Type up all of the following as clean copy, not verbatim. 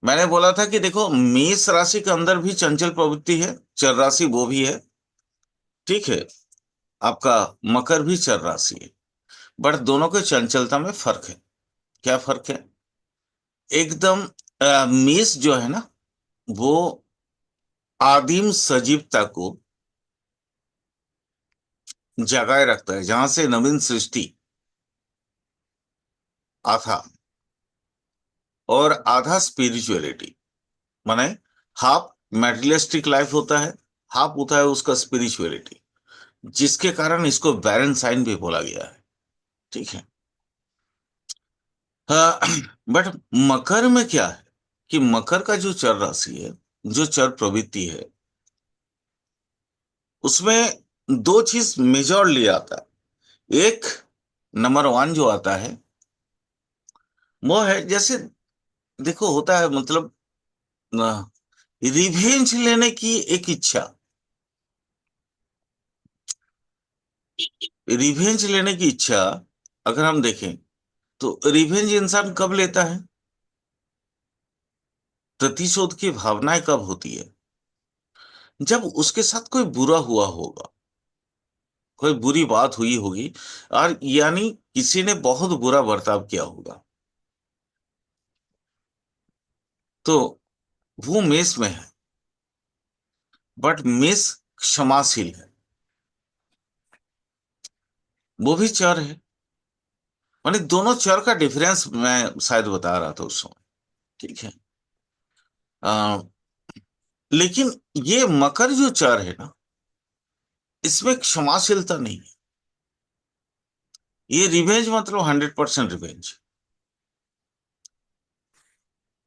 मैंने बोला था कि देखो, मेष राशि के अंदर भी चंचल प्रवृत्ति है, चर राशि वो भी है। ठीक है। आपका मकर भी चर राशि है। बट दोनों के चंचलता में फर्क है। क्या फर्क है? एकदम मेष जो है ना, वो आदिम सजीवता को जगाए रखता है, जहां से नवीन सृष्टि आधा, और आधा स्पिरिचुअलिटी। माने हाफ मेटेरियलिस्टिक लाइफ होता है, हाफ होता है उसका स्पिरिचुअलिटी, जिसके कारण इसको बैरन साइन भी बोला गया है। ठीक है। हाँ। बट मकर में क्या है कि मकर का जो चर राशि है, जो चर प्रवृत्ति है, उसमें दो चीज मेजरली आता है। एक, नंबर वन जो आता है, वो है जैसे, देखो होता है मतलब रिवेंज लेने की एक इच्छा। रिवेंज लेने की इच्छा अगर हम देखें, तो रिवेंज इंसान कब लेता है? प्रतिशोध की भावनाएं कब होती है? जब उसके साथ कोई बुरा हुआ होगा, कोई बुरी बात हुई होगी, और यानी किसी ने बहुत बुरा बर्ताव किया होगा, तो वो मेष में है। बट मेष क्षमाशील है, वो भी चर है। माने दोनों चर का डिफरेंस मैं शायद बता रहा था उस समय। ठीक है। आ, लेकिन ये मकर जो चर है ना, इसमें क्षमाशीलता नहीं है। ये रिवेंज मतलब 100% रिवेंज।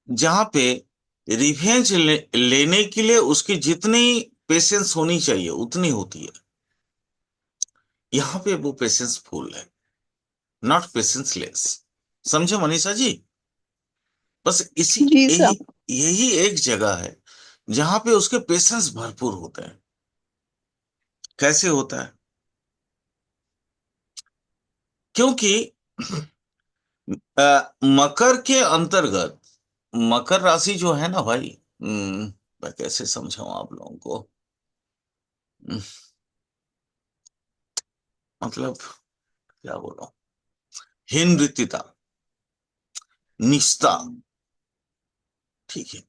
जहां पे लेने के लिए उसकी जितनी पेशेंस होनी चाहिए उतनी होती है, यहाँ पे वो पेशेंस फुल है, नॉट पेशेंस लेस। समझे मनीषा जी? बस इसी, जी यही सर। यही एक जगह है जहां पे उसके पेशेंस भरपूर होते हैं। कैसे होता है? क्योंकि मकर के अंतर्गत, मकर राशि जो है ना भाई, मैं कैसे समझाऊं आप लोगों को? हम्म, मतलब क्या बोलूं, हीन वृत्तिता, निष्ठा। ठीक है। ये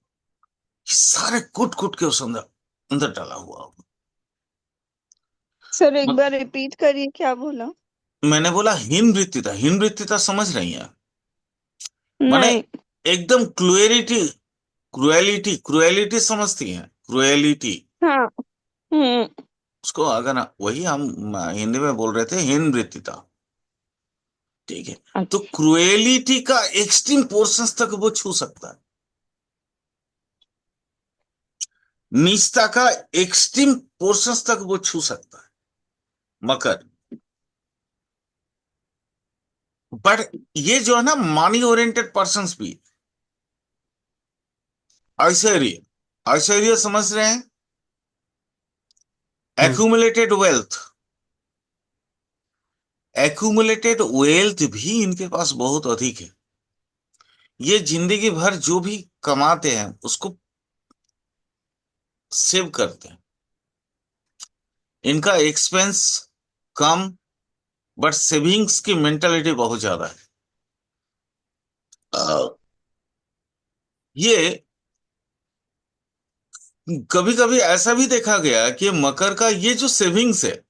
सारे कूट कूट के उस अंदर अंदर डाला हुआ होगा। सर एक मत- बार रिपीट करिए, क्या बोला? मैंने बोला हीन वृत्तिता, हीन वृत्तिता समझ रही हैं? माने नहीं। एकदम क्रुएलिटी, क्रुएलिटी, क्रुएलिटी समझती हैं? क्रुएलिटी, हाँ। हम्म। उसको अगर वही हम हिंदी में बोल रहे थे, हीन वृत्तिता। ठीक है। तो अच्छा। क्रुएलिटी का एक्सट्रीम पोर्शंस तक वो छू सकता है, निजता का एक्सट्रीम पोर्शंस तक वो छू सकता है, मकर। बट ये जो है ना, मनी ओरिएंटेड पर्संस भी, ऐश्वर्य, ऐश्वर्य समझ रहे हैं? हम्म। एक्यूमुलेटेड वेल्थ, एक्यूमुलेटेड वेल्थ भी इनके पास बहुत अधिक है। ये जिंदगी भर जो भी कमाते हैं उसको सेव करते हैं। इनका एक्सपेंस कम, बट सेविंग्स की मेंटालिटी बहुत ज्यादा है। अ, ये कभी कभी ऐसा भी देखा गया कि मकर का ये जो सेविंग्स है,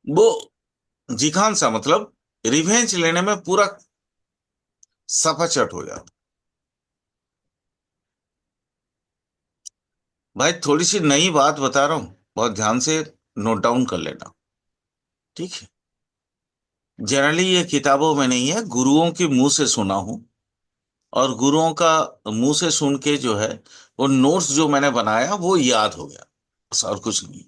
वो जिखान सा मतलब रिवेंज लेने में पूरा सफाचट हो जाता। भाई थोड़ी सी नई बात बता रहा हूं, बहुत ध्यान से नोट डाउन कर लेना। ठीक है। जनरली ये किताबों में नहीं है, गुरुओं के मुंह से सुना हूं, और गुरुओं का मुंह से सुन के जो है, वो नोट्स जो मैंने बनाया वो याद हो गया, बस और कुछ नहीं।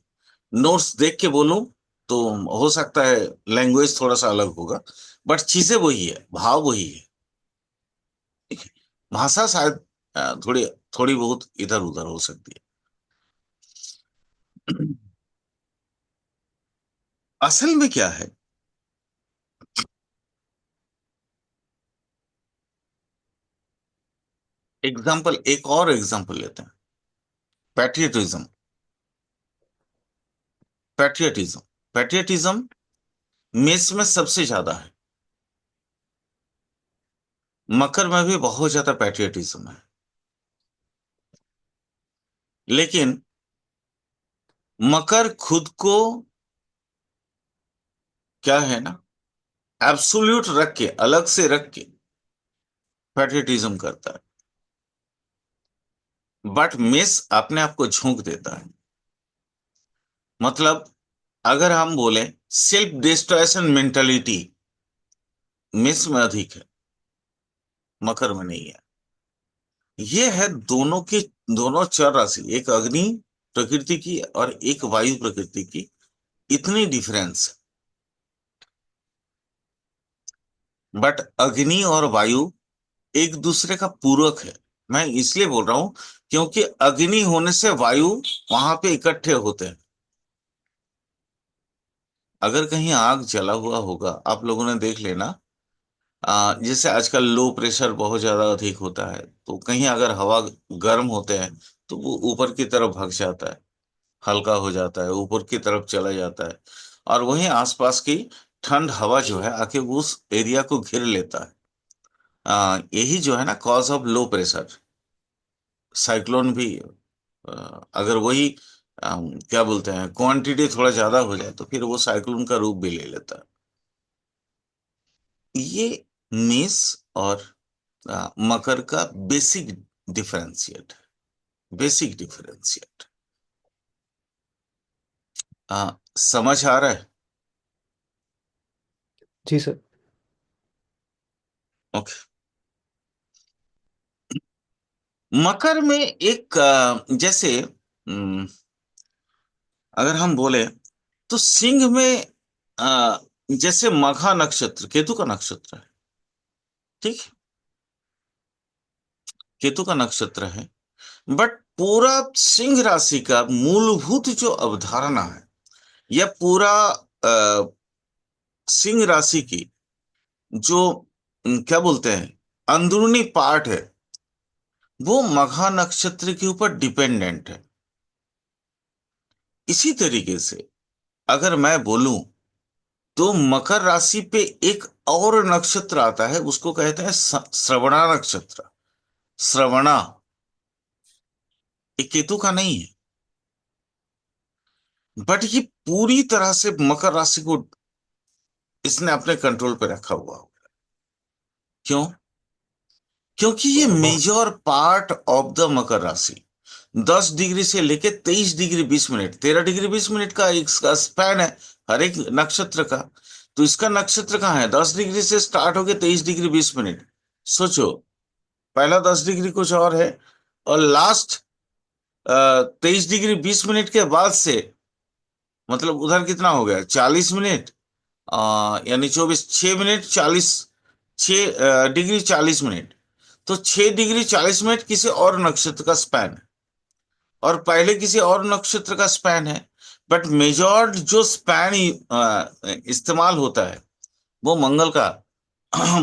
नोट्स देख के बोलूं तो हो सकता है लैंग्वेज थोड़ा सा अलग होगा, बट चीजें वही है, भाव वही है। ठीक है। भाषा शायद थोड़ी थोड़ी बहुत इधर उधर हो सकती है। असल में क्या है, एग्जाम्पल, एक और एग्जाम्पल लेते हैं। पैट्रियटिज्म। पैट्रियटिज्म पैट्रियटिज्म मेष में सबसे ज्यादा है। मकर में भी बहुत ज्यादा पैट्रियटिज्म है। लेकिन मकर खुद को क्या है ना, एब्सोल्यूट रख के, अलग से रख के पैट्रियटिज्म करता है। बट मेष अपने आप को झोंक देता है। मतलब अगर हम बोले सेल्फ डिस्ट्रक्शन मेंटालिटी मेष में अधिक है, मकर में नहीं है। ये है दोनों की, दोनों चर राशि, एक अग्नि प्रकृति की और एक वायु प्रकृति की, इतनी डिफरेंस। बट अग्नि और वायु एक दूसरे का पूरक है। मैं इसलिए बोल रहा हूं क्योंकि अग्नि होने से वायु वहां पे इकट्ठे होते हैं। अगर कहीं आग जला हुआ होगा, आप लोगों ने देख लेना, जैसे आजकल लो प्रेशर बहुत ज्यादा अधिक होता है, तो कहीं अगर हवा गर्म होते हैं तो वो ऊपर की तरफ भग जाता है, हल्का हो जाता है, ऊपर की तरफ चला जाता है। और वहीं आसपास की ठंड हवा जो है आके उस एरिया को घेर लेता है। यही जो है ना cause of low pressure. Cyclone भी अगर वही क्या बोलते हैं, क्वांटिटी थोड़ा ज्यादा हो जाए तो फिर वो साइक्लोन का रूप भी ले लेता है। ये मेष और मकर का बेसिक डिफरेंशिएट है, बेसिक डिफरेंशिएट। समझ आ रहा है? जी सर। ओके। मकर में एक जैसे अगर हम बोले तो सिंह में अ, जैसे मघा नक्षत्र केतु का नक्षत्र है, ठीक है? केतु का नक्षत्र है। बट पूरा सिंह राशि का मूलभूत जो अवधारणा है, या पूरा सिंह राशि की जो क्या बोलते हैं अंदरूनी पार्ट है, वो मघा नक्षत्र के ऊपर डिपेंडेंट है। इसी तरीके से अगर मैं बोलूं तो मकर राशि पे एक और नक्षत्र आता है, उसको कहते हैं श्रवणा नक्षत्र। श्रवणा, ये केतु का नहीं है, बट ये पूरी तरह से मकर राशि को इसने अपने कंट्रोल पे रखा हुआ हो। क्यों? क्योंकि ये मेजर पार्ट ऑफ द मकर राशि, 10 डिग्री से लेके 23 डिग्री 20 मिनट, 13 डिग्री 20 मिनट का इसका स्पैन है हर एक नक्षत्र का। तो इसका नक्षत्र कहाँ है? 10 डिग्री से स्टार्ट होके 23 डिग्री 20 मिनट। सोचो, पहला 10 डिग्री कुछ और है, और लास्ट 23 डिग्री 20 मिनट के बाद से, मतलब उधर कितना हो गया, 40 मिनट, यानी 24, 6 मिनट 40, 6 डिग्री 40 मिनट। तो 6 डिग्री 40 मिनट किसी और नक्षत्र का स्पैन है, और पहले किसी और नक्षत्र का स्पैन है। बट मेजॉर जो स्पैन इस्तेमाल होता है वो मंगल का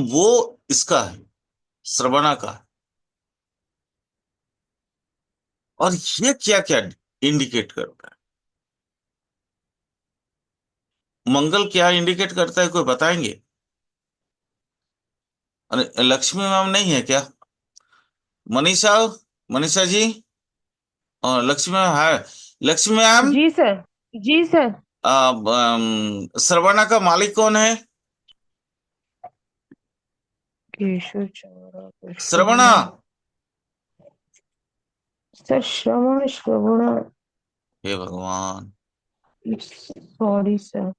वो इसका है, श्रवणा का है। और ये क्या क्या इंडिकेट करता है? मंगल क्या इंडिकेट करता है, कोई बताएंगे? अरे लक्ष्मी मैम नहीं है क्या? मनीषा, मनीषा जी, लक्ष्मी मैम है? लक्ष्मी मैम, जी सर। जी सर। श्रवणा का मालिक कौन है? केशव चौरा श्रवणा। श्रवण। सर श्रवण श्रवण। हे भगवान। Sorry sir.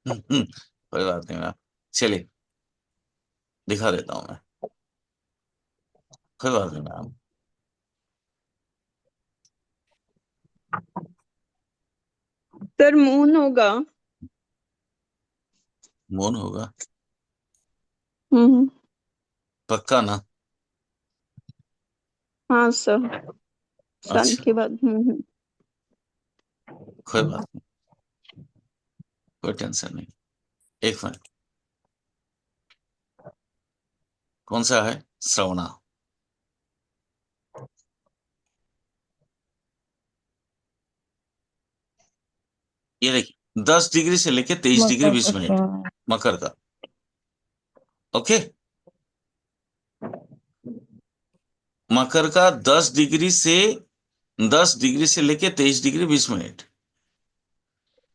कोई बात नहीं मैम, चलिए दिखा देता हूँ मैं। कोई बात नहीं मैम। सर मून होगा। मौन होगा? हम्म। पक्का ना? हाँ सर, सन अच्छा, के बाद। कोई बात नहीं, कोई टेंशन नहीं। एक मिनट, कौन सा है? श्रवणा। ये देखिए 10 डिग्री से लेके 23 डिग्री मकर का 20 मिनट श्रवण। मकर का। ओके। मकर का 10 डिग्री से लेके 23 डिग्री 20 मिनट।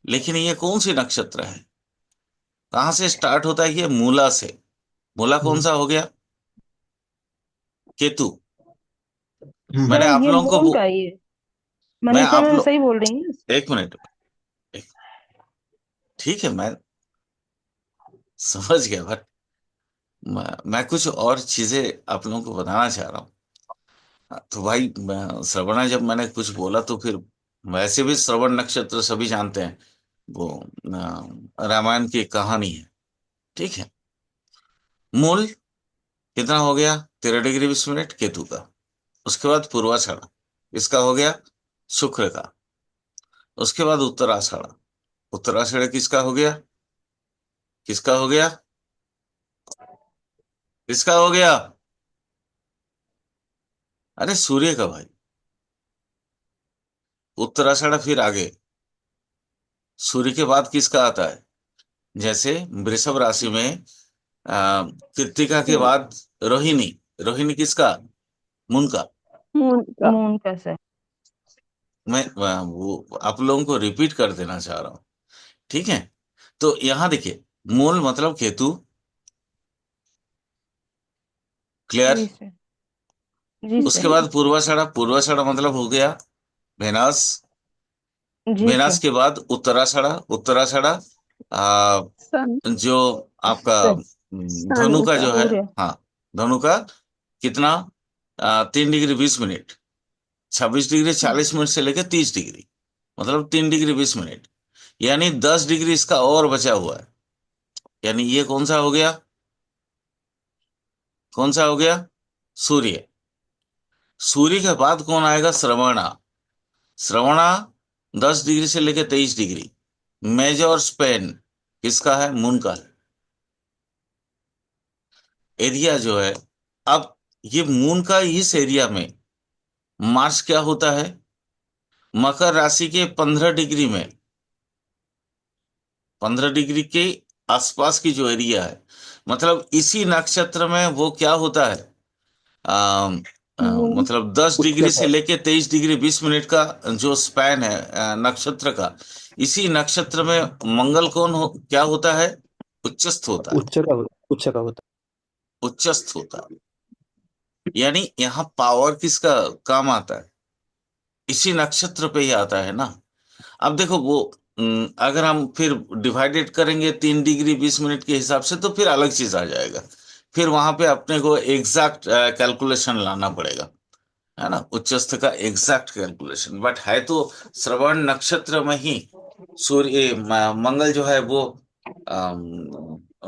लेकिन ये कौन सी नक्षत्र है? कहां से स्टार्ट होता है? ये मूला से। मूला कौन सा हो गया? केतु। मैंने सर आप ये लोगों को मून का ही है। मैं मनीषा आप मैम लोग सही बोल रही है। एक मिनट। एक- ठीक है, मैं समझ गया, बट मैं कुछ और चीजें आप लोगों को बताना चाह रहा हूँ। तो भाई श्रवणा, जब मैंने कुछ बोला तो फिर वैसे भी श्रवण नक्षत्र सभी जानते हैं, वो रामायण की कहानी है। ठीक है। मूल कितना हो गया? 13 डिग्री 20 मिनट केतु का। उसके बाद पूर्वाषाढ़, इसका हो गया शुक्र का। उसके बाद उत्तराषाढ़। उत्तराषाढ़ किसका हो गया? किसका हो गया? किसका हो गया? अरे सूर्य का भाई। उत्तराषाढ़ फिर आगे सूर्य के बाद किसका आता है? जैसे वृषभ राशि में कृत्तिका के बाद रोहिणी। रोहिणी किसका? मून का। मून का। मून का सर। मैं वो आप लोगों को रिपीट कर देना चाह रहा हूँ। ठीक है। तो यहां देखिए, मूल मतलब केतु। क्लियर? जी सर। जी उसके सर। बाद पूर्वाषाढ़। पूर्वाषाढ़ मतलब हो गया वेनास। जी वेनास सर। के बाद उत्तराषाढ़। उत्तराषाढ़ आ, सन। जो आपका सर सन धनु का का। जो है। सूर्य। हाँ, धनु का कितना? 3 डिग्री 20 मिनट। 26 डिग्री 40 मिनट से लेकर 30 डिग्री, मतलब 3 डिग्री 20 मिनट। यानी 10 डिग्री इसका और बचा हुआ है। यानी ये कौन सा हो गया? कौन सा हो गया? सूर्य। सूर्य के बाद कौन आएगा? श्रवणा। श्रवणा 10 डिग्री से लेकर 23 डिग्री। मेजर स्पेन किसका है? मून का है। एरिया जो है, अब ये मून का इस एरिया में मार्स क्या होता है? मकर राशि के 15 डिग्री में, 15 डिग्री के आसपास की जो एरिया है, मतलब इसी नक्षत्र में वो क्या होता है? मून। मतलब 10 डिग्री से उच्चता। लेके 23 डिग्री 20 मिनट का जो स्पैन है नक्षत्र का, इसी नक्षत्र में मंगल क्या होता है? उच्चस्थ होता है। उच्च का होता उच्चस्थ होता है। यानी यहाँ पावर किसका काम आता है? इसी नक्षत्र पे ही आता है ना। अब देखो वो अगर हम फिर डिवाइडेड करेंगे 3 डिग्री 20 मिनट के हिसाब से, तो फिर अलग चीज आ जाएगा। फिर वहां पे अपने को एग्जैक्ट कैलकुलेशन लाना पड़ेगा, है ना, उच्चस्थ का एग्जैक्ट कैलकुलेशन। बट है तो श्रवण नक्षत्र में ही सूर्य मंगल जो है वो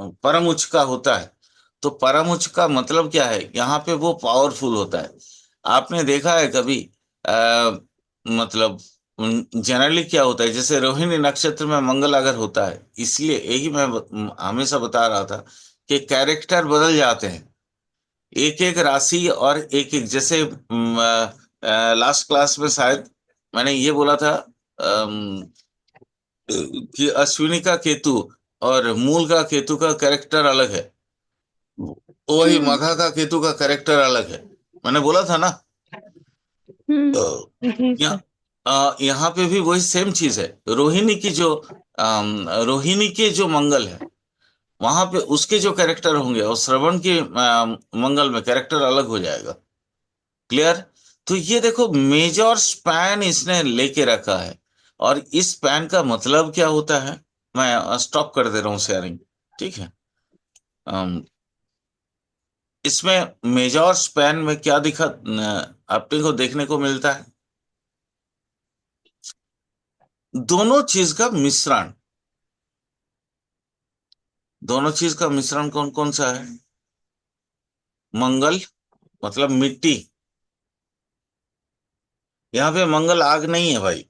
परम उच्च का होता है। तो परम उच्च का मतलब क्या है? यहाँ पे वो पावरफुल होता है। आपने देखा है कभी? मतलब जनरली क्या होता है, जैसे रोहिणी नक्षत्र में मंगल अगर होता है, इसलिए यही मैं हमेशा बता रहा था कि कैरेक्टर बदल जाते हैं। एक एक राशि और एक एक, जैसे लास्ट क्लास में शायद मैंने ये बोला था कि अश्विनी का केतु और मूल का केतु का कैरेक्टर अलग है। वही हम्म। मघा का केतु का कैरेक्टर अलग है। मैंने बोला था ना। हम्म। जी सर। यहाँ पे भी वही सेम चीज है। रोहिणी की जो रोहिणी के जो मंगल है, वहां पे उसके जो कैरेक्टर होंगे, और श्रवण के मंगल में कैरेक्टर अलग हो जाएगा। क्लियर? तो ये देखो, मेजर स्पैन इसने लेके रखा है। और इस स्पैन का मतलब क्या होता है? मैं स्टॉप कर दे रहा हूँ शेयरिंग। ठीक है। अम, इसमें मेजर स्पैन में क्या दिखा अपने को देखने को मिलता है? दोनों चीज का मिश्रण। दोनों चीज का मिश्रण कौन कौन सा है? मंगल मतलब मिट्टी। यहाँ पे मंगल आग नहीं है भाई।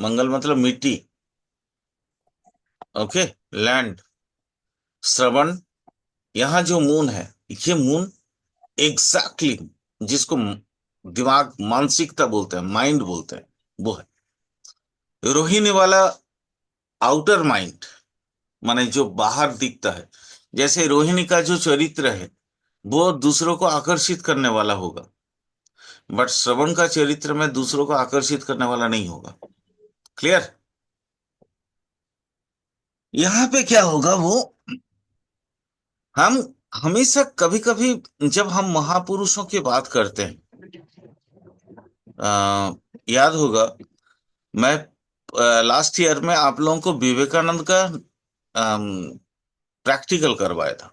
मंगल मतलब मिट्टी। ओके। लैंड। श्रवण। यहाँ जो मून है, ये मून एग्जैक्टली जिसको दिमाग मानसिकता बोलते हैं, माइंड बोलते हैं, वो है। रोहिणी वाला आउटर माइंड, माने जो बाहर दिखता है। जैसे रोहिणी का जो चरित्र है वो दूसरों को आकर्षित करने वाला होगा, बट श्रवण का चरित्र में दूसरों को आकर्षित करने वाला नहीं होगा। क्लियर? यहाँ पे क्या होगा, वो हम हमेशा कभी कभी जब हम महापुरुषों की बात करते हैं, आ, याद होगा, मैं लास्ट ईयर में आप लोगों को विवेकानंद का प्रैक्टिकल करवाया था।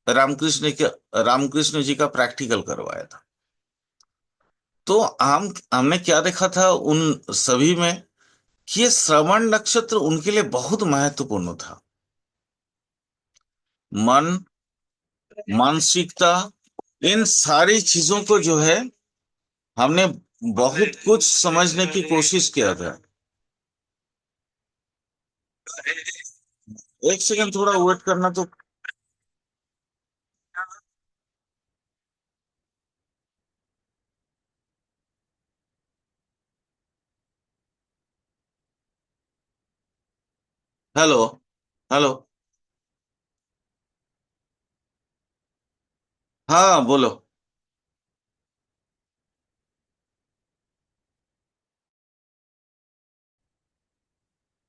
रामकृष्ण जी का प्रैक्टिकल करवाया था। तो हमने क्या देखा था उन सभी में, कि ये श्रवण नक्षत्र उनके लिए बहुत महत्वपूर्ण था। मन, मानसिकता, इन सारी चीजों को जो है हमने बहुत कुछ समझने की कोशिश किया था। एक सेकंड थोड़ा वेट करना तो। Hello, hello. हाँ बोलो।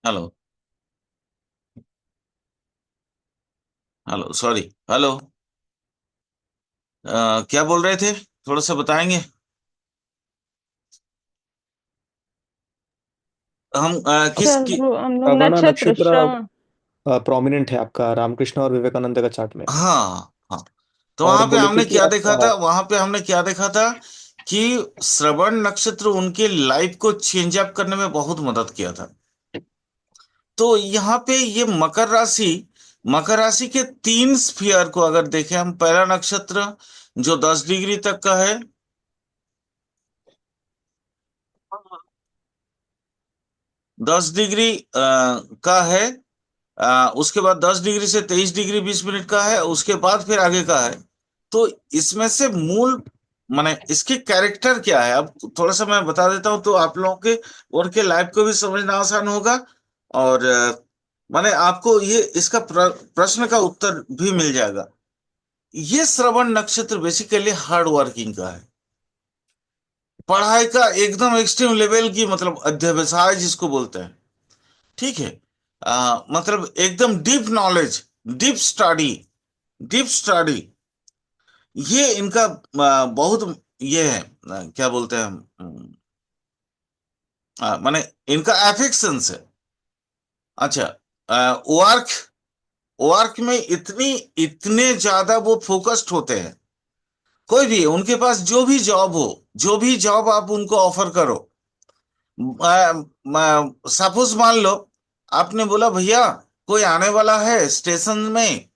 Hello, hello, sorry. हेलो। क्या बोल रहे थे, थोड़ा सा बताएंगे? हम किस सर की? वो हम लोग श्रवण नक्षत्र नक्षत्र श्रवण। प्रोमिनेंट है आपका रामकृष्ण और विवेकानंद का चार्ट में। हाँ, हाँ। तो और वहां पे बोले थे हमने कि क्या आप देखा था, कि श्रवण नक्षत्र उनके लाइफ को चेंज अप करने में बहुत मदद किया था। तो यहाँ पे ये मकर राशि के 3 स्फीयर को अगर देखें हम, पहला नक्षत्र जो 10 डिग्री तक का है, 10 डिग्री का है। उसके बाद 10 डिग्री से 23 डिग्री 20 मिनट का है, उसके बाद फिर आगे का है। तो इसमें से मूल, माने इसके कैरेक्टर क्या है, अब थोड़ा सा मैं बता देता हूँ तो आप लोगों के उनके लाइफ को भी समझना आसान होगा। और माने आपको ये इसका प्रश्न का उत्तर भी मिल जाएगा। ये श्रवण नक्षत्र बेसिकली हार्ड वर्किंग का है, पढ़ाई का एकदम एक्सट्रीम लेवल की, मतलब अध्यवसाय जिसको बोलते हैं। ठीक है। मतलब एकदम deep knowledge, deep study, deep study, ये इनका बहुत ये है, क्या बोलते हैं हम, माने इनका एफिक्सेंस है। अच्छा। वर्क वर्क में इतने ज्यादा वो फोकस्ड होते हैं। कोई भी उनके पास जो भी जॉब हो, जो भी जॉब आप उनको ऑफर करो, सपोज मान लो आपने बोला भैया कोई आने वाला है स्टेशन में,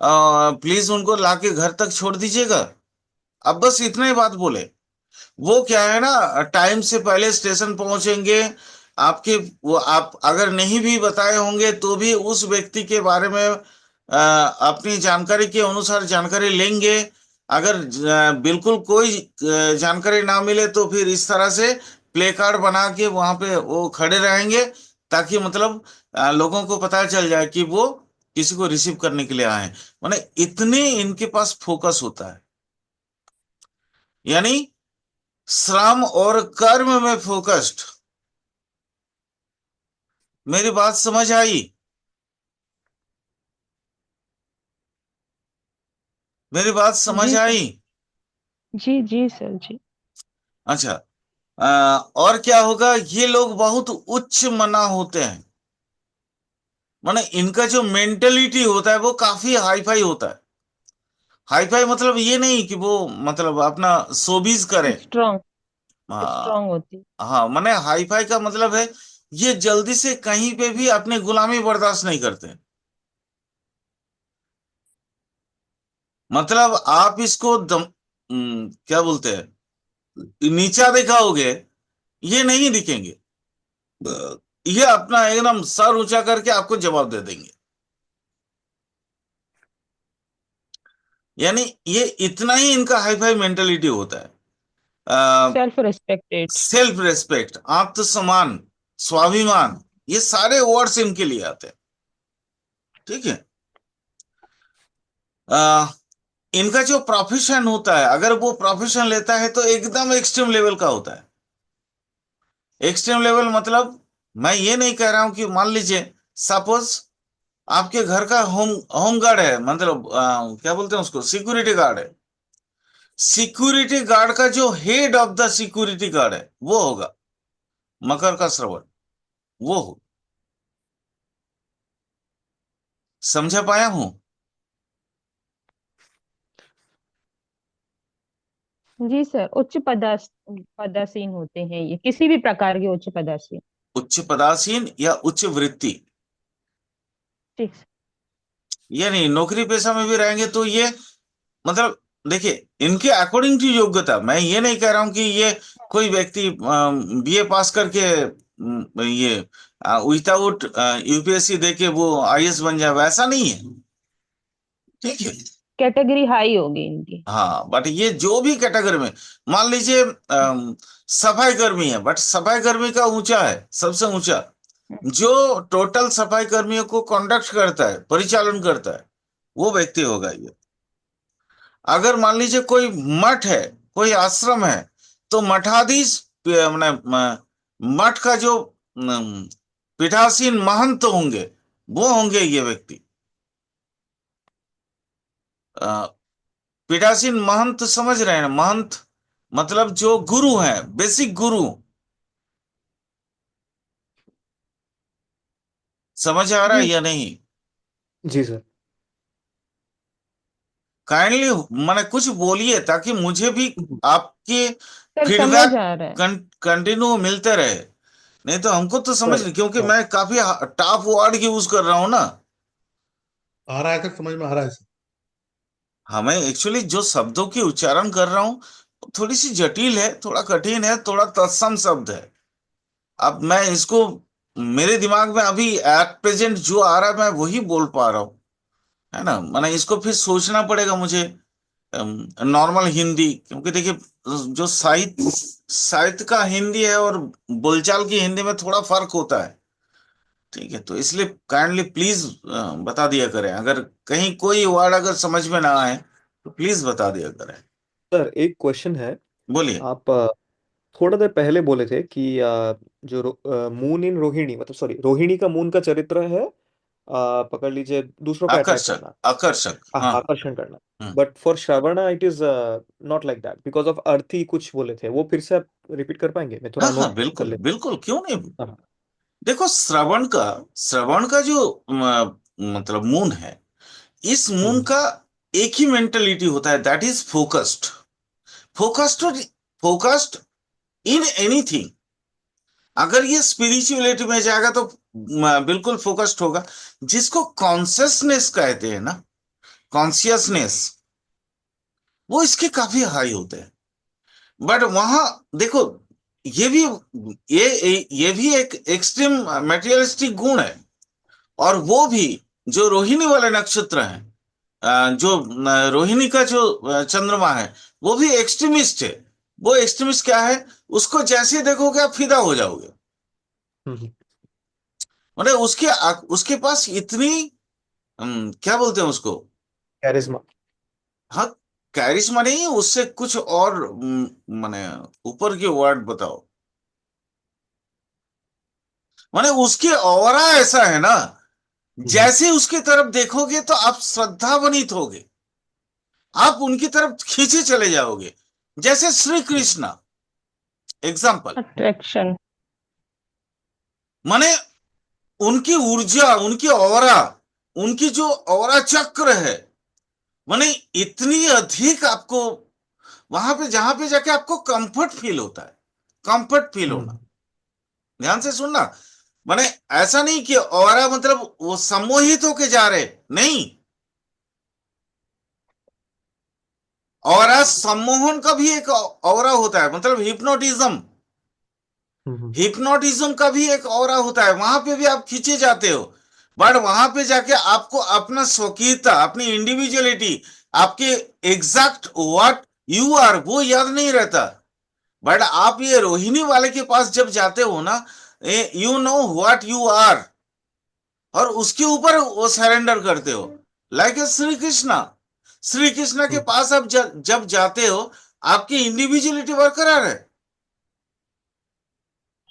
प्लीज उनको लाके घर तक छोड़ दीजिएगा। अब बस इतना ही बात बोले, वो क्या है ना, टाइम से पहले स्टेशन पहुंचेंगे। आपके वो आप अगर नहीं भी बताए होंगे तो भी उस व्यक्ति के बारे में अपनी जानकारी के अनुसार जानकारी लेंगे। अगर बिल्कुल कोई जानकारी ना मिले तो फिर इस तरह से प्ले कार्ड बना के वहां पे वो खड़े रहेंगे, ताकि मतलब लोगों को पता चल जाए कि वो किसी को रिसीव करने के लिए आए हैं। माने इतने इनके पास फोकस होता है, यानी श्रम और कर्म में फोकस्ड। मेरी बात समझ आई? मेरी बात समझ जी सर। आई? जी जी सर जी। अच्छा। और क्या होगा, ये लोग बहुत उच्च मना होते हैं। माने इनका जो मेंटेलिटी होता है वो काफी हाई फाई होता है। हाई फाई मतलब ये नहीं कि वो मतलब अपना शोबिज करे। स्ट्रॉन्ग। हाँ, स्ट्रॉन्ग होती। हाँ, माने हाई फाई का मतलब है ये जल्दी से कहीं पे भी अपनी गुलामी बर्दाश्त नहीं करते। मतलब आप इसको क्या बोलते हैं, नीचा दिखाओगे, ये नहीं दिखेंगे। ये अपना एकदम सर ऊंचा करके आपको जवाब दे देंगे। यानी ये इतना ही इनका हाई फाई मेंटेलिटी होता है। Self respected. सेल्फ रेस्पेक्ट, आत्मसम्मान, स्वाभिमान, ये सारे वर्ड्स इनके लिए आते हैं। ठीक है। आ, इनका जो प्रोफेशन होता है, अगर वो प्रोफेशन लेता है तो एकदम एक्सट्रीम लेवल का होता है। एक्सट्रीम लेवल मतलब, मैं ये नहीं कह रहा हूं कि मान लीजिए सपोज आपके घर का होम होम गार्ड है, मतलब क्या बोलते हैं उसको, सिक्योरिटी गार्ड है। सिक्योरिटी गार्ड का जो head of the security guard है वो होगा मकर का श्रवण, वो हो। समझा पाया हूं? जी सर, पदासीन होते हैं ये, किसी भी प्रकार के उच्च पदासीन। उच्च पदासीन या उच्च वृत्ति, ठीक। ये नहीं, नौकरी पेशा में भी रहेंगे तो ये मतलब, देखिए इनके अकॉर्डिंग टू योग्यता, मैं ये नहीं कह रहा हूं कि ये कोई व्यक्ति बीए पास करके ये विदाउट यूपीएससी दे के वो आईएएस बन जाए, वैसा नहीं है। ठीक है। कैटेगरी हाई होगी इनकी। हाँ, बट ये जो भी कैटेगरी में, मान लीजिए सफाई कर्मी है, बट सफाई कर्मी का ऊंचा है, सबसे ऊंचा जो टोटल सफाई कर्मियों को कंडक्ट करता है, परिचालन करता है, वो व्यक्ति होगा ये। अगर मान लीजिए कोई मठ है, कोई आश्रम है, तो मठाधीश मैंने मठ का जो पीठासीन महंत होंगे, वो होंगे ये व्यक्ति। अ, पीठासीन महंत समझ रहे हैं? महंत मतलब जो गुरु हैं, बेसिक गुरु। समझ आ रहा है जी या नहीं? जी सर। काइंडली माने कुछ बोलिए ताकि मुझे भी हम्म। आपके सर, समझ फीडबैक आ रहा है। कंटिन्यू मिलते रहे। नहीं तो हमको तो समझ सर नहीं, क्योंकि मैं काफी टफ वर्ड यूज कर रहा हूं ना। आ रहा है सर, समझ में आ रहा है सर। हमें एक्चुअली जो शब्दों की उच्चारण कर रहा हूँ थोड़ी सी जटिल है, थोड़ा कठिन है, थोड़ा तत्सम शब्द है। अब मैं इसको, मेरे दिमाग में अभी एट प्रेजेंट जो आ रहा है मैं वही बोल पा रहा हूँ, है ना। माने इसको फिर सोचना पड़ेगा मुझे नॉर्मल हिंदी, क्योंकि देखिए जो साहित्य साहित्य का हिंदी है और बोलचाल की हिंदी में थोड़ा फर्क होता है। ठीक है, तो इसलिए काइंडली प्लीज बता दिया करें, अगर कहीं कोई वर्ड अगर समझ में ना आए तो प्लीज बता दिया करें। सर, एक क्वेश्चन है। बोलिए। आप थोड़ा देर पहले बोले थे कि जो मून इन रोहिणी, मतलब सॉरी, रोहिणी का मून का चरित्र है पकड़ लीजिए दूसरों का अट्रैक्ट आकर्षक, करना, आकर्षक, हाँ। आकर्षण करना। Hmm. But for Shravan it is not like that, because of अर्थी कुछ बोले थे, वो फिर से आप रिपीट कर पाएंगे? मैं हाँ थोड़ा हाँ, नोट कर बिल्कुल लेता बिल्कुल, क्यों नहीं। हूँ। हाँ। देखो श्रवण का जो मतलब मून है, इस मून हम्म। का एक ही मेंटेलिटी होता है, that is focused. Focused, focused in anything. अगर ये स्पिरिचुअलिटी में जाएगा तो बिल्कुल फोकस्ड होगा। जिसको कॉन्शियसनेस कहते हैं ना, कॉन्शियसनेस, वो इसके काफी हाई होते हैं। बट वहां देखो, ये भी ये भी एक एक्सट्रीम मेटेरियलिस्टिक गुण है। और वो भी जो रोहिणी वाले नक्षत्र हैं, जो रोहिणी का जो चंद्रमा है, वो भी एक्सट्रीमिस्ट है। वो एक्सट्रीमिस्ट क्या है, उसको जैसे देखोगे आप फिदा हो जाओगे। हम्म। मतलब उसके पास इतनी क्या बोलते हैं उसको, कैरिज्मा। हाँ, कैरिश्मा नहीं, उससे कुछ और माने ऊपर के वर्ड बताओ। माने उसके ऑरा ऐसा है ना, हम्म। जैसे उसके तरफ देखोगे तो आप श्रद्धान्वित होगे, आप उनकी तरफ खींचे चले जाओगे, जैसे श्री कृष्ण एग्जाम्पल। अट्रैक्शन। माने उनकी ऊर्जा, उनकी ऑरा, उनकी जो ऑरा चक्र है, माने इतनी अधिक आपको वहां पे, जहां पे जाके आपको कंफर्ट फील होता है। कंफर्ट फील होना, हम्म। ध्यान से सुनना। माने ऐसा नहीं कि ऑरा मतलब वो सम्मोहित होके जा रहे, नहीं। ऑरा सम्मोहन का भी एक ऑरा होता है, मतलब हिप्नोटिज्म। हम्म। हिप्नोटिज्म का भी एक ऑरा होता है, वहां पे भी आप खींचे जाते हो। बट वहां पे जाके आपको अपना स्वकीयता, अपनी इंडिविजुअलिटी, आपके एग्जैक्ट व्हाट यू आर वो याद नहीं रहता। बट आप ये रोहिणी वाले के पास जब जाते हो ना, you know what you are, और उसके ऊपर वो सरेंडर करते हो। लाइक श्री कृष्णा, श्री कृष्णा के पास आप जब जाते हो, आपकी इंडिविजुअलिटी बरकरार है,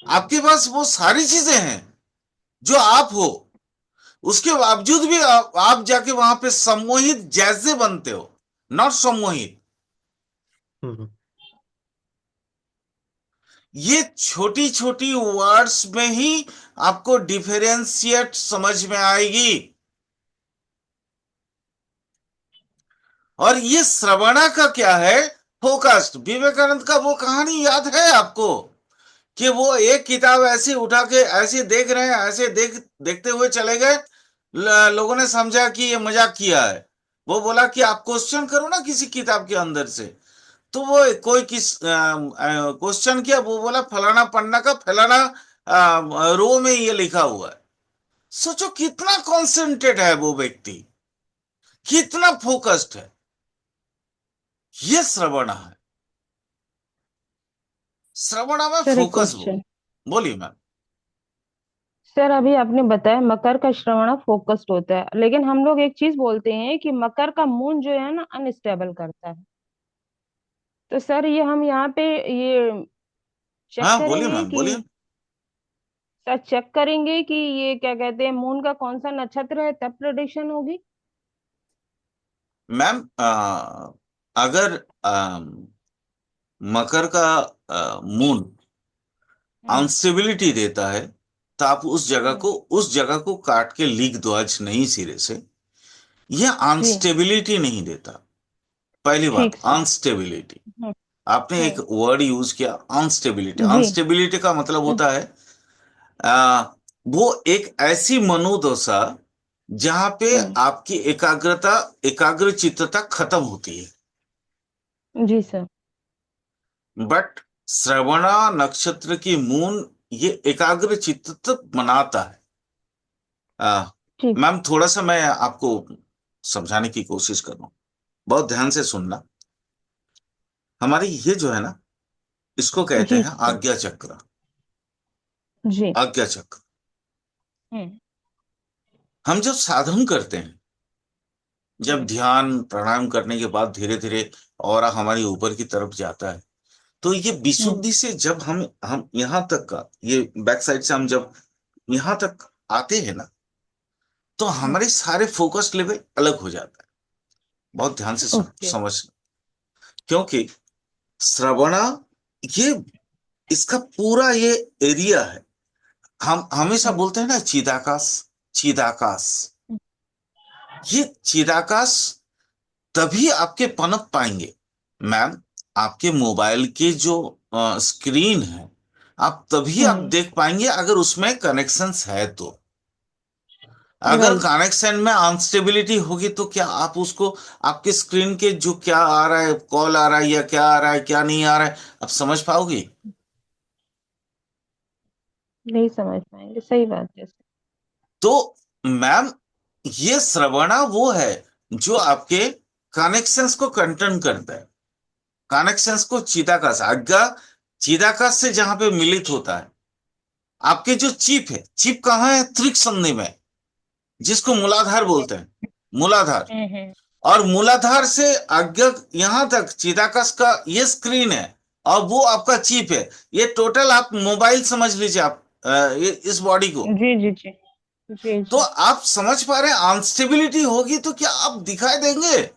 आपके पास वो सारी चीजें हैं जो आप हो। उसके बावजूद भी आप जाके वहां पे सम्मोहित जैसे बनते हो, नॉट सम्मोहित। हम्म, ये छोटी छोटी वर्ड्स में ही आपको डिफरेंशिएट समझ में आएगी। और ये श्रवणा का क्या है, फोकस्ड। विवेकानंद का वो कहानी याद है आपको, कि वो एक किताब ऐसी उठा के ऐसे देख रहे हैं, ऐसे देखते हुए चले गए। लोगों ने समझा कि ये मजाक किया है। वो बोला कि आप क्वेश्चन करो ना किसी किताब के अंदर से। तो वो कोई किस क्वेश्चन किया, वो बोला फलाना पन्ना का फलाना रो में ये लिखा हुआ है। सोचो कितना कॉन्सेंट्रेट है वो व्यक्ति, कितना फोकस्ड है। ये श्रवण है, श्रवणा में सर एक फोकस। क्वेश्चन। बोलिए मैम। सर अभी आपने बताया मकर का श्रवण फोकस्ड होता है, लेकिन हम लोग एक चीज बोलते हैं कि मकर का मून जो है ना अनस्टेबल करता है। तो सर ये हम यहाँ पे ये चेक हाँ बोलिए करेंगे मैम, कि, बोलिए। सर चेक करेंगे कि ये क्या कहते हैं मून का कौन सा नक्षत्र है, तब प्रेडिक्शन होगी। मैम अगर मकर का मून हम्म। अनस्टेबिलिटी देता है, तो आप हम्म। उस जगह को काट के लिख दो आज नहीं सिरे से। यह जी अनस्टेबिलिटी नहीं देता। पहली बात ठीक सर। अनस्टेबिलिटी, हम्म। आपने एक हम्म। वर्ड यूज किया अनस्टेबिलिटी। जी। अनस्टेबिलिटी का मतलब हम्म। होता है आ, वो एक ऐसी मनोदशा जहां पे हम्म। आपकी एकाग्र चित्तता खत्म होती है। जी सर। बट श्रवणा नक्षत्र की मून ये एकाग्र चित्त बनाता है। आ, ठीक। मैम थोड़ा सा मैं आपको समझाने की कोशिश कर रहा हूँ, बहुत ध्यान से सुनना। हमारी ये जो है ना, इसको कहते जी हैं सर। आज्ञा चक्र। जी। आज्ञा चक्र। हम्म। हम जब साधन करते हैं, जब हम्म। ध्यान प्राणायाम करने के बाद धीरे धीरे और हमारी ऊपर की तरफ जाता है, तो ये हम्म। विशुद्धि से जब हम यहां तक का, ये बैक साइड से हम जब यहां तक आते हैं ना, तो हम्म। हमारे सारे फोकस लेवल अलग हो जाता है। बहुत ध्यान से ओके। समझना, क्योंकि श्रवणा ये इसका पूरा ये एरिया है। हम हमेशा हम्म। बोलते हैं ना चिदाकाश, चिदाकाश। ये चिदाकाश तभी आपके पनप पाएंगे मैम, आपके मोबाइल के जो स्क्रीन है, आप तभी आप हम्म। देख पाएंगे अगर उसमें कनेक्शंस है तो। अगर राइट। कनेक्शन में अनस्टेबिलिटी होगी तो क्या आप उसको, आपके स्क्रीन के जो क्या आ रहा है, कॉल आ रहा है या क्या आ रहा है क्या नहीं आ रहा है, आप समझ पाओगे? नहीं समझ पाएंगे, सही बात है सर। तो मैम ये श्रवणा वो है जो आपके कनेक्शंस को कंटेन करता है। कनेक्शंस को चिदाकाश, आज्ञा चिदाकाश से जहां पे मिलित होता है। आपके जो चिप है, चिप कहाँ है? त्रिक संधि में, जिसको मूलाधार बोलते हैं, मूलाधार। हम्म। और मूलाधार से आज्ञा यहां तक चिदाकाश का ये स्क्रीन है, और वो आपका चिप है। ये टोटल आप मोबाइल समझ लीजिए आप, इस बॉडी को। जी जी जी। जी तो जी। आप समझ पा रहे हैं, अनस्टेबिलिटी होगी तो क्या आप दिखाई देंगे?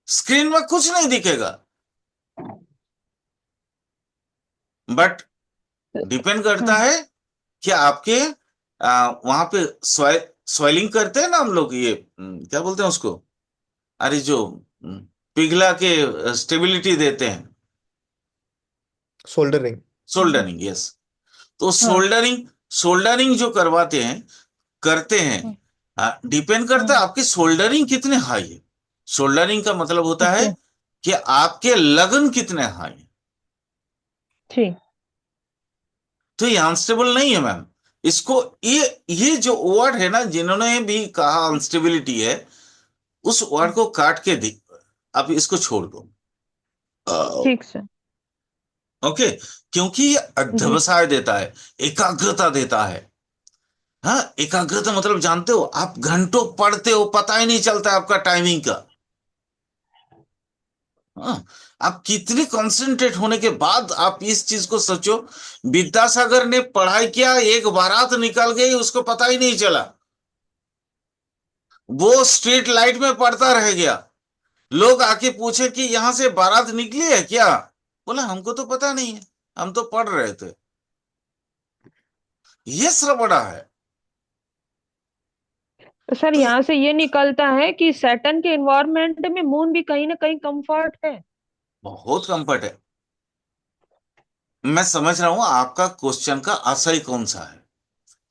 स्क्रीन में कुछ नहीं दिखेगा। बट डिपेंड करता हम्म। है कि आपके वहां पे स्वेलिंग करते हैं ना हम लोग, ये क्या बोलते हैं उसको, अरे जो पिघला के स्टेबिलिटी देते हैं, सोल्डरिंग। सोल्डरिंग। यस। तो हाँ। सोल्डरिंग, सोल्डरिंग जो करवाते हैं, करते हम्म। हैं, डिपेंड करता है हम्म। आपकी सोल्डरिंग कितने हाई है। सोल्डरिंग का मतलब होता है ओके। कि आपके लगन कितने हाई है। ठीक। तो ये अनस्टेबल नहीं है मैम। इसको ये जो वर्ड है ना, जिन्होंने भी कहा अनस्टेबिलिटी है, उस वर्ड हम्म। को काट के दी। अब इसको छोड़ दो। ठीक सर। ओके, क्योंकि ये जी अध्यवसाय देता है, एकाग्रता देता है। हाँ, एकाग्रता मतलब जानते हो, आप घंटों पढ़ते हो, पता ही नहीं चलता है आपका टाइमिंग का। हाँ, आप कितनी कंसंट्रेट होने के बाद आप इस चीज को सोचो। विद्यासागर ने पढ़ाई किया, एक बारात निकल गई, उसको पता ही नहीं चला। वो स्ट्रीट लाइट में पढ़ता रह गया। लोग आके पूछे कि यहां से बारात निकली है क्या? बोला हमको तो पता नहीं है, हम तो पढ़ रहे थे। ये श्रवणा है। तो सर तो यहाँ से ये निकलता है कि सैटर्न के एनवायरनमेंट में मून भी कहीं ना कहीं कंफर्ट है। बहुत कंफर्ट है। मैं समझ रहा हूं आपका क्वेश्चन का आशय कौन सा है,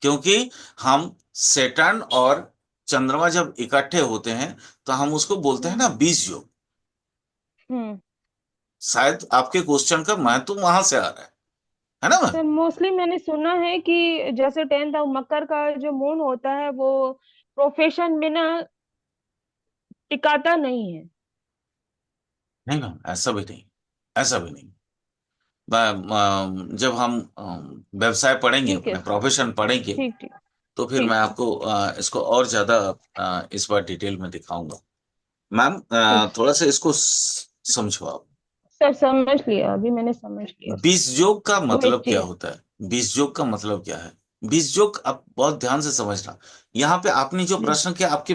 क्योंकि हम सैटर्न और चंद्रमा जब इकट्ठे होते हैं तो हम उसको बोलते हैं हम्म ना बीज योग। हम्म। शायद आपके क्वेश्चन का महत्व वहां से आ रहा है ना मैम? सर मोस्टली मैंने सुना है कि जैसे 10th ऑफ मकर का जो मून होता है वो प्रोफेशन में ना टिकाता नहीं है। नहीं मैम, ऐसा भी नहीं, ऐसा भी नहीं। जब हम व्यवसाय पढ़ेंगे, ठीक है अपने सर। प्रोफेशन पढ़ेंगे, ठीक ठीक। तो फिर मैं ठीक ठीक। आपको इसको और ज्यादा इस बार डिटेल में दिखाऊंगा। मैम, ठीक थोड़ा सर। सा इसको समझो आप। सर समझ लिया, अभी मैंने समझ लिया सर। बीज योग का वही मतलब क्या चीज। होता है? बीज योग का मतलब क्या है? बीज योग आप बहुत ध्यान से समझना। यहाँ पे आपने जो जी प्रश्न किया, आपके